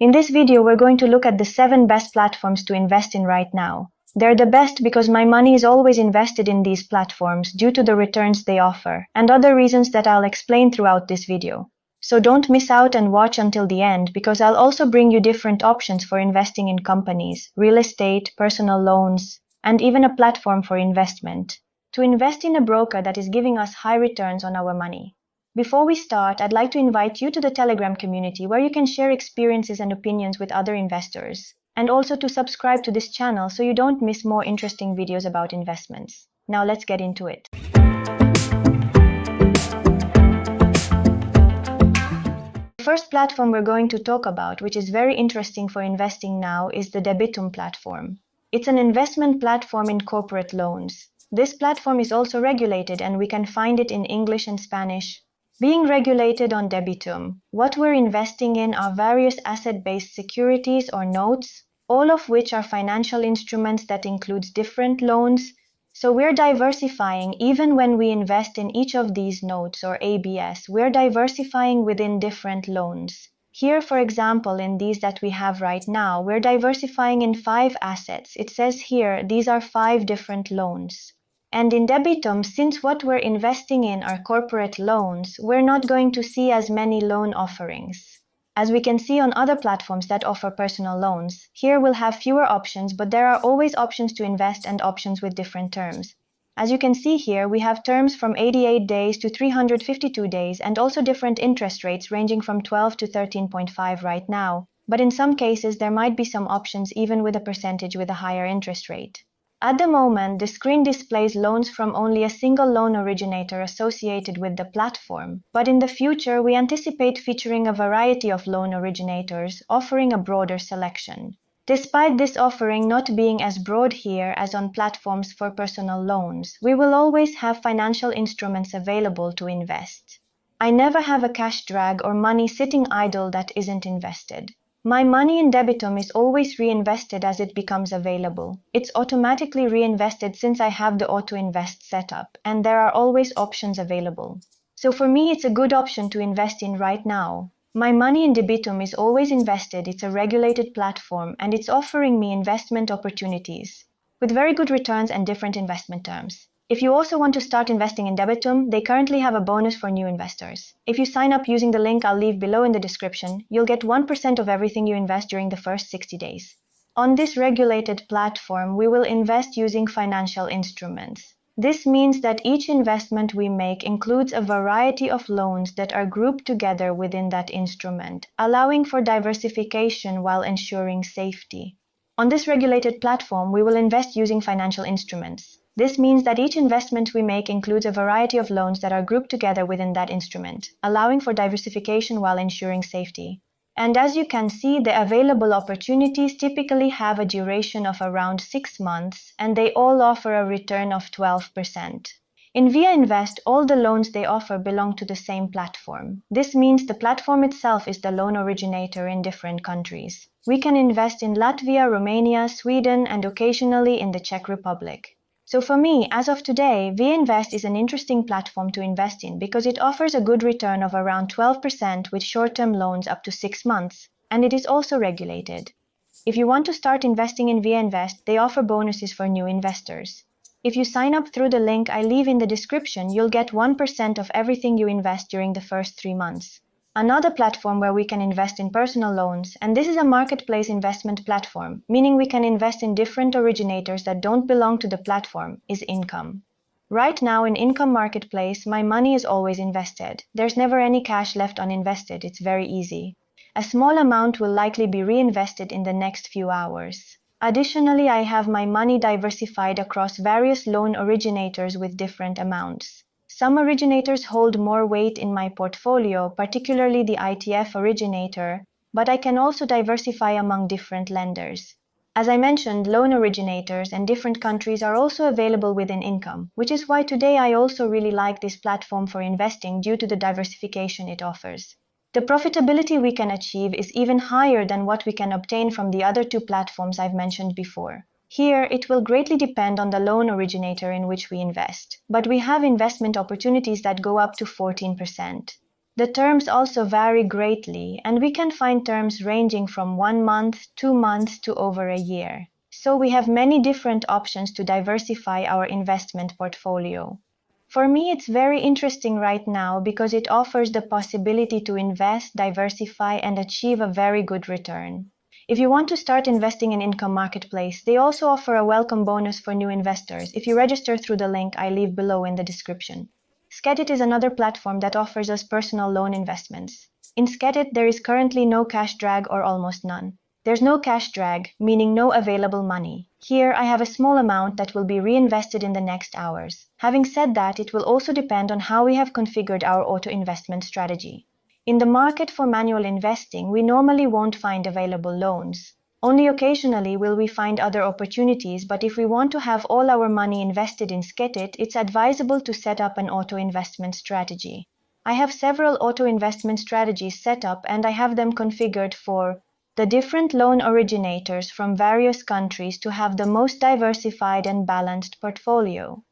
In this video, we're going to look at the 7 best platforms to invest in right now. They're the best because my money is always invested in these platforms due to the returns they offer, and other reasons that I'll explain throughout this video. So don't miss out and watch until the end, because I'll also bring you different options for investing in companies, real estate, personal loans, and even a platform for investment. To invest in a broker that is giving us high returns on our money. Before we start, I'd like to invite you to the Telegram community where you can share experiences and opinions with other investors, and also to subscribe to this channel so you don't miss more interesting videos about investments. Now let's get into it. The first platform we're going to talk about, which is very interesting for investing now, is the Debitum platform. It's an investment platform in corporate loans. This platform is also regulated and we can find it in English and Spanish. Being regulated on Debitum, what we're investing in are various asset-based securities or notes, all of which are financial instruments that includes different loans. So we're diversifying even when we invest in each of these notes or ABS, we're diversifying within different loans. Here, for example, in these that we have right now, we're diversifying in 5 assets. It says here, these are 5 different loans. And in Debitum, since what we're investing in are corporate loans, we're not going to see as many loan offerings. As we can see on other platforms that offer personal loans, here we'll have fewer options, but there are always options to invest and options with different terms. As you can see here, we have terms from 88 days to 352 days and also different interest rates ranging from 12 to 13.5 right now. But in some cases, there might be some options even with a percentage with a higher interest rate. At the moment, the screen displays loans from only a single loan originator associated with the platform, but in the future we anticipate featuring a variety of loan originators, offering a broader selection. Despite this offering not being as broad here as on platforms for personal loans, we will always have financial instruments available to invest. I never have a cash drag or money sitting idle that isn't invested. My money in Debitum is always reinvested as it becomes available. It's automatically reinvested since I have the auto-invest set up, and there are always options available. So for me, it's a good option to invest in right now. My money in Debitum is always invested, it's a regulated platform, and it's offering me investment opportunities with very good returns and different investment terms. If you also want to start investing in Debitum, they currently have a bonus for new investors. If you sign up using the link I'll leave below in the description, you'll get 1% of everything you invest during the first 60 days. On this regulated platform, we will invest using financial instruments. This means that each investment we make includes a variety of loans that are grouped together within that instrument, allowing for diversification while ensuring safety. On this regulated platform, we will invest using financial instruments. This means that each investment we make includes a variety of loans that are grouped together within that instrument, allowing for diversification while ensuring safety. And as you can see, the available opportunities typically have a duration of around 6 months, and they all offer a return of 12%. In Via Invest, all the loans they offer belong to the same platform. This means the platform itself is the loan originator in different countries. We can invest in Latvia, Romania, Sweden, and occasionally in the Czech Republic. So for me, as of today, Via Invest is an interesting platform to invest in because it offers a good return of around 12% with short-term loans up to 6 months, and it is also regulated. If you want to start investing in Via Invest, they offer bonuses for new investors. If you sign up through the link I leave in the description, you'll get 1% of everything you invest during the first 3 months. Another platform where we can invest in personal loans, and this is a marketplace investment platform, meaning we can invest in different originators that don't belong to the platform, is Income. Right now in Income Marketplace, my money is always invested. There's never any cash left uninvested, it's very easy. A small amount will likely be reinvested in the next few hours. Additionally, I have my money diversified across various loan originators with different amounts. Some originators hold more weight in my portfolio, particularly the ITF originator, but I can also diversify among different lenders. As I mentioned, loan originators and different countries are also available within Income, which is why today I also really like this platform for investing due to the diversification it offers. The profitability we can achieve is even higher than what we can obtain from the other 2 platforms I've mentioned before. Here, it will greatly depend on the loan originator in which we invest, but we have investment opportunities that go up to 14%. The terms also vary greatly, and we can find terms ranging from 1 month, 2 months to over a year. So we have many different options to diversify our investment portfolio. For me, it's very interesting right now because it offers the possibility to invest, diversify, and achieve a very good return. If you want to start investing in Income Marketplace, they also offer a welcome bonus for new investors if you register through the link I leave below in the description. Skettit is another platform that offers us personal loan investments. In Skettit, there is currently no cash drag or almost none. There's no cash drag, meaning no available money. Here, I have a small amount that will be reinvested in the next hours. Having said that, it will also depend on how we have configured our auto investment strategy. In the market for manual investing, we normally won't find available loans. Only occasionally will we find other opportunities, but if we want to have all our money invested in Skettit, it's advisable to set up an auto investment strategy. I have several auto investment strategies set up and I have them configured for the different loan originators from various countries to have the most diversified and balanced portfolio.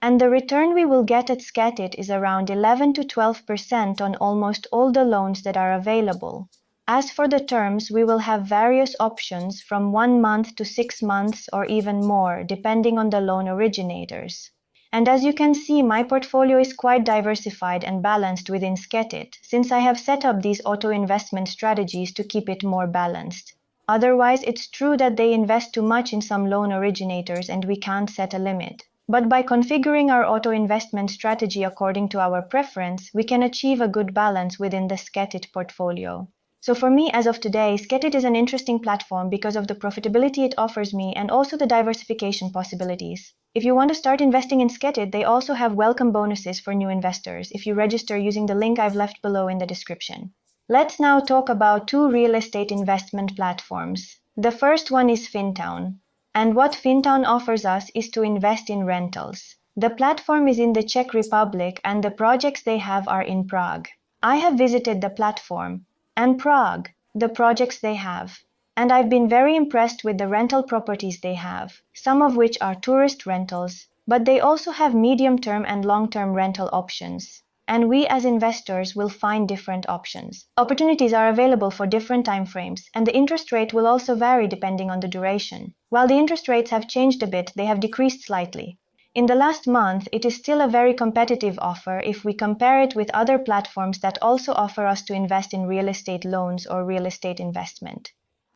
And the return we will get at Skettit is around 11 to 12% on almost all the loans that are available. As for the terms, we will have various options from 1 month to 6 months or even more, depending on the loan originators. And as you can see, my portfolio is quite diversified and balanced within Skettit, since I have set up these auto investment strategies to keep it more balanced. Otherwise, it's true that they invest too much in some loan originators and we can't set a limit. But by configuring our auto investment strategy according to our preference, we can achieve a good balance within the Skettit portfolio. So for me, as of today, Skettit is an interesting platform because of the profitability it offers me and also the diversification possibilities. If you want to start investing in Skettit, they also have welcome bonuses for new investors if you register using the link I've left below in the description. Let's now talk about two real estate investment platforms. The first one is Fintown. And what Fintown offers us is to invest in rentals. The platform is in the Czech Republic and the projects they have are in Prague. I have visited the platform and Prague, the projects they have. And I've been very impressed with the rental properties they have, some of which are tourist rentals, but they also have medium-term and long-term rental options. And we as investors will find different options. Opportunities are available for different time frames, and the interest rate will also vary depending on the duration. While the interest rates have changed a bit, they have decreased slightly. In the last month, it is still a very competitive offer if we compare it with other platforms that also offer us to invest in real estate loans or real estate investment.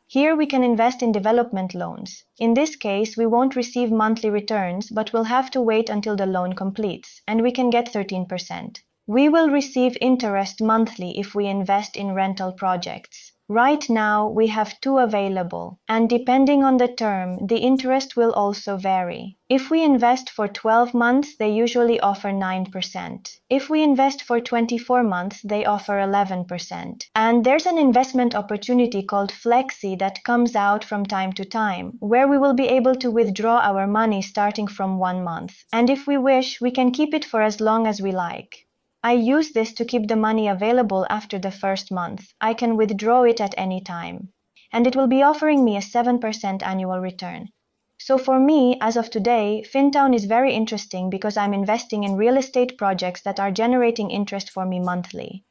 Here we can invest in development loans. In this case, we won't receive monthly returns, but we'll have to wait until the loan completes, and we can get 13%. We will receive interest monthly if we invest in rental projects. Right now, we have two available, and depending on the term, the interest will also vary. If we invest for 12 months, they usually offer 9%. If we invest for 24 months, they offer 11%. And there's an investment opportunity called Flexi that comes out from time to time, where we will be able to withdraw our money starting from 1 month. And if we wish, we can keep it for as long as we like. I use this to keep the money available after the first month. I can withdraw it at any time. And it will be offering me a 7% annual return. So for me, as of today, Fintown is very interesting because I'm investing in real estate projects that are generating interest for me monthly.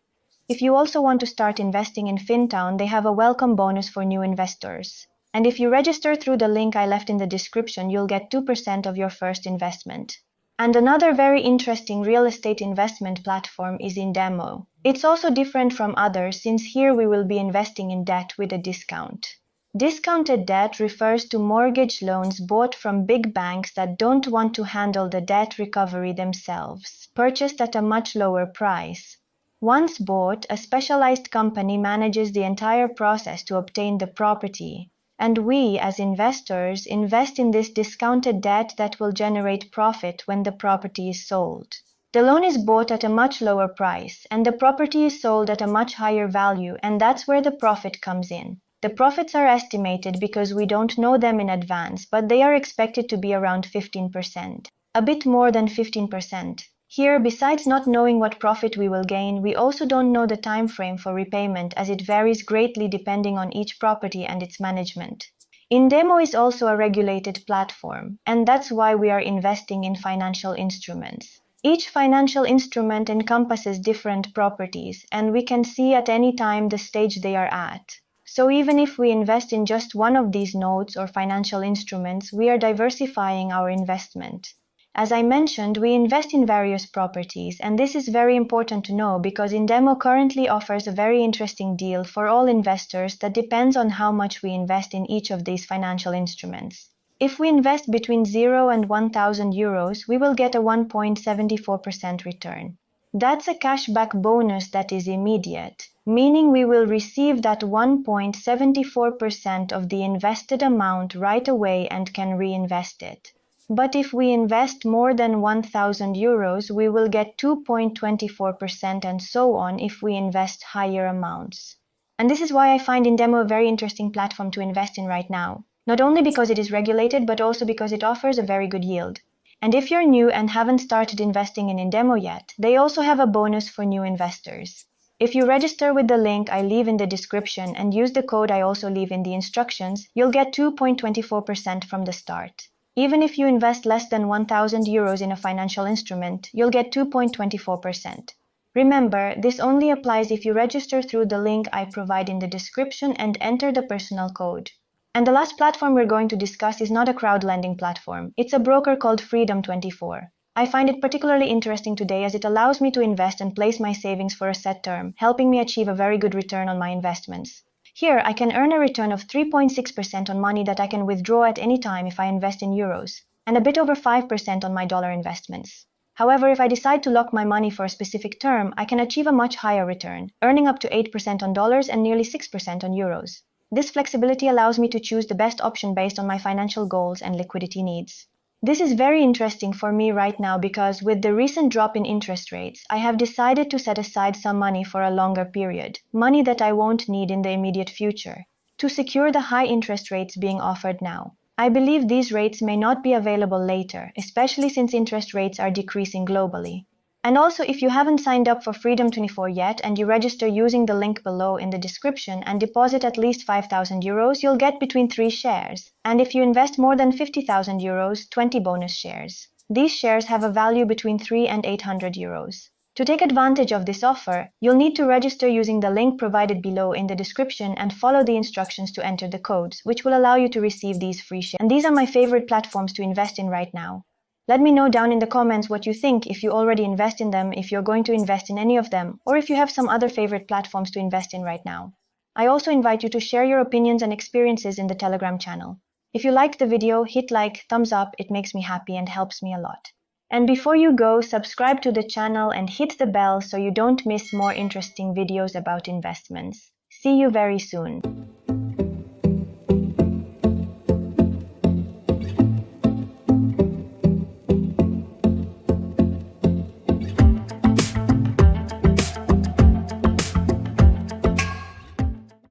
If you also want to start investing in Fintown, they have a welcome bonus for new investors. And if you register through the link I left in the description, you'll get 2% of your first investment. And another very interesting real estate investment platform is Inemo. It's also different from others since here we will be investing in debt with a discount. Discounted debt refers to mortgage loans bought from big banks that don't want to handle the debt recovery themselves, purchased at a much lower price. Once bought, a specialized company manages the entire process to obtain the property. And we, as investors, invest in this discounted debt that will generate profit when the property is sold. The loan is bought at a much lower price, and the property is sold at a much higher value, and that's where the profit comes in. The profits are estimated because we don't know them in advance, but they are expected to be around 15%, a bit more than 15%. Here, besides not knowing what profit we will gain, we also don't know the time frame for repayment as it varies greatly depending on each property and its management. Inemo is also a regulated platform, and that's why we are investing in financial instruments. Each financial instrument encompasses different properties, and we can see at any time the stage they are at. So even if we invest in just one of these notes or financial instruments, we are diversifying our investment. As I mentioned, we invest in various properties, and this is very important to know because Inemo currently offers a very interesting deal for all investors that depends on how much we invest in each of these financial instruments. If we invest between 0 and €1,000, we will get a 1.74% return. That's a cashback bonus that is immediate, meaning we will receive that 1.74% of the invested amount right away and can reinvest it. But if we invest more than €1,000, we will get 2.24% and so on if we invest higher amounts. And this is why I find Inemo a very interesting platform to invest in right now. Not only because it is regulated, but also because it offers a very good yield. And if you're new and haven't started investing in Inemo yet, they also have a bonus for new investors. If you register with the link I leave in the description and use the code I also leave in the instructions, you'll get 2.24% from the start. Even if you invest less than €1,000 in a financial instrument, you'll get 2.24%. Remember, this only applies if you register through the link I provide in the description and enter the personal code. And the last platform we're going to discuss is not a crowdlending platform. It's a broker called Freedom24. I find it particularly interesting today as it allows me to invest and place my savings for a set term, helping me achieve a very good return on my investments. Here, I can earn a return of 3.6% on money that I can withdraw at any time if I invest in euros, and a bit over 5% on my dollar investments. However, if I decide to lock my money for a specific term, I can achieve a much higher return, earning up to 8% on dollars and nearly 6% on euros. This flexibility allows me to choose the best option based on my financial goals and liquidity needs. This is very interesting for me right now because with the recent drop in interest rates, I have decided to set aside some money for a longer period, money that I won't need in the immediate future, to secure the high interest rates being offered now. I believe these rates may not be available later, especially since interest rates are decreasing globally. And also, if you haven't signed up for Freedom24 yet and you register using the link below in the description and deposit at least €5,000, you'll get between 3 shares. And if you invest more than €50,000, 20 bonus shares. These shares have a value between 3 and €800. To take advantage of this offer, you'll need to register using the link provided below in the description and follow the instructions to enter the codes, which will allow you to receive these free shares. And these are my favorite platforms to invest in right now. Let me know down in the comments what you think, if you already invest in them, if you're going to invest in any of them, or if you have some other favorite platforms to invest in right now. I also invite you to share your opinions and experiences in the Telegram channel. If you liked the video, hit like, thumbs up, it makes me happy and helps me a lot. And before you go, subscribe to the channel and hit the bell so you don't miss more interesting videos about investments. See you very soon.